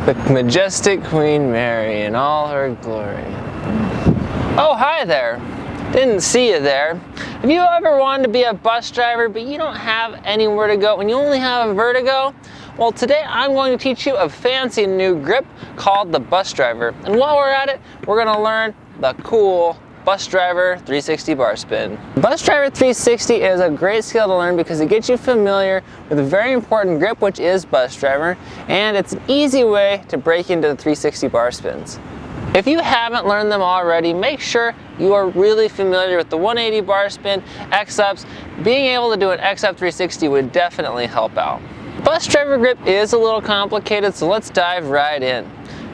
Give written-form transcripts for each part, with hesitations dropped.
The majestic Queen Mary in all her glory. Oh, hi there. Didn't see you there. Have you ever wanted to be a bus driver, but you don't have anywhere to go and you only have a Vurtego? Well, today I'm going to teach you a fancy new grip called the Busdriver. And while we're at it, we're going to learn the cool Busdriver 360 bar spin. Busdriver 360 is a great skill to learn because it gets you familiar with a very important grip, which is Busdriver, and it's an easy way to break into the 360 bar spins. If you haven't learned them already, make sure you are really familiar with the 180 bar spin, X-ups. Being able to do an X-up 360 would definitely help out. Busdriver grip is a little complicated, so let's dive right in.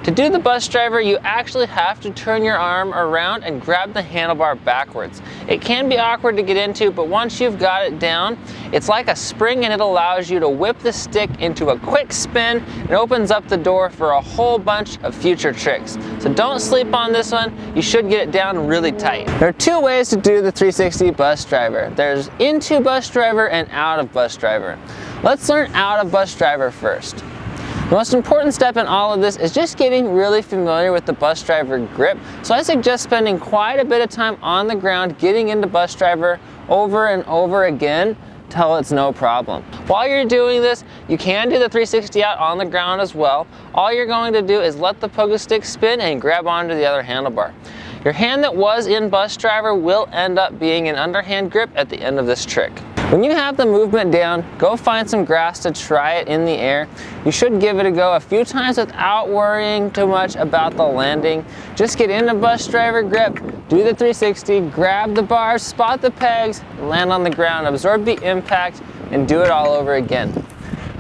To do the Busdriver, you actually have to turn your arm around and grab the handlebar backwards. It can be awkward to get into, but once you've got it down, it's like a spring and it allows you to whip the stick into a quick spin and opens up the door for a whole bunch of future tricks. So don't sleep on this one, you should get it down really tight. There are two ways to do the 360 Busdriver. There's into Busdriver and out of Busdriver. Let's learn out of Busdriver first. The most important step in all of this is just getting really familiar with the Busdriver grip. So I suggest spending quite a bit of time on the ground getting into Busdriver over and over again till it's no problem. While you're doing this, you can do the 360 out on the ground as well. All you're going to do is let the pogo stick spin and grab onto the other handlebar. Your hand that was in Busdriver will end up being an underhand grip at the end of this trick. When you have the movement down, go find some grass to try it in the air. You should give it a go a few times without worrying too much about the landing. Just get into Busdriver grip, do the 360, grab the bars, spot the pegs, land on the ground, absorb the impact, and do it all over again.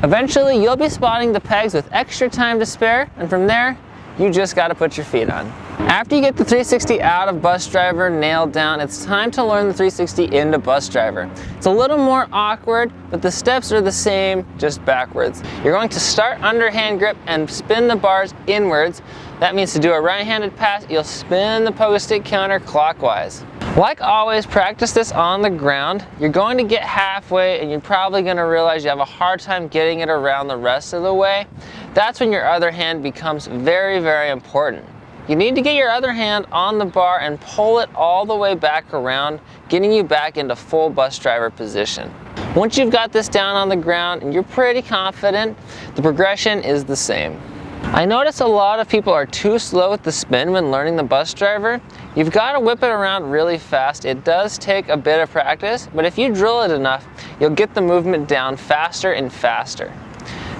Eventually, you'll be spotting the pegs with extra time to spare, and from there, you just gotta put your feet on. After you get the 360 out of Busdriver nailed down, it's time to learn the 360 into Busdriver. It's a little more awkward, but the steps are the same, just backwards. You're going to start underhand grip and spin the bars inwards. That means to do a right-handed pass, you'll spin the pogo stick counterclockwise. Like always, practice this on the ground. You're going to get halfway and you're probably going to realize you have a hard time getting it around the rest of the way. That's when your other hand becomes very, very important. You need to get your other hand on the bar and pull it all the way back around, getting you back into full Busdriver position. Once you've got this down on the ground and you're pretty confident, the progression is the same. I notice a lot of people are too slow with the spin when learning the Busdriver. You've got to whip it around really fast. It does take a bit of practice, but if you drill it enough, you'll get the movement down faster and faster.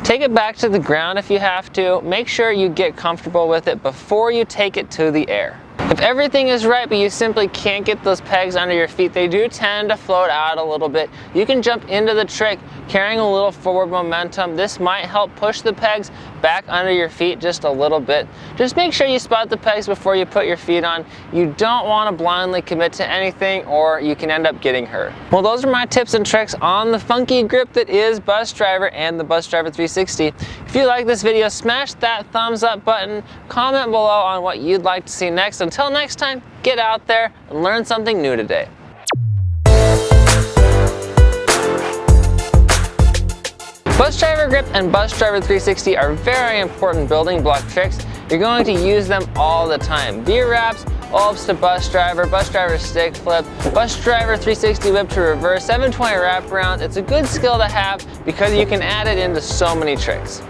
Take it back to the ground if you have to. Make sure you get comfortable with it before you take it to the air. If everything is right, but you simply can't get those pegs under your feet, they do tend to float out a little bit. You can jump into the trick carrying a little forward momentum. This might help push the pegs back under your feet just a little bit. Just make sure you spot the pegs before you put your feet on. You don't want to blindly commit to anything or you can end up getting hurt. Well, those are my tips and tricks on the funky grip that is Busdriver and the Busdriver 360. If you like this video, smash that thumbs up button, comment below on what you'd like to see next. Until next time, get out there and learn something new today. Busdriver grip and Busdriver 360 are very important building block tricks. You're going to use them all the time. V-wraps, ulps to Busdriver, Busdriver stick flip, Busdriver 360 whip to reverse, 720 wraparound. It's a good skill to have because you can add it into so many tricks.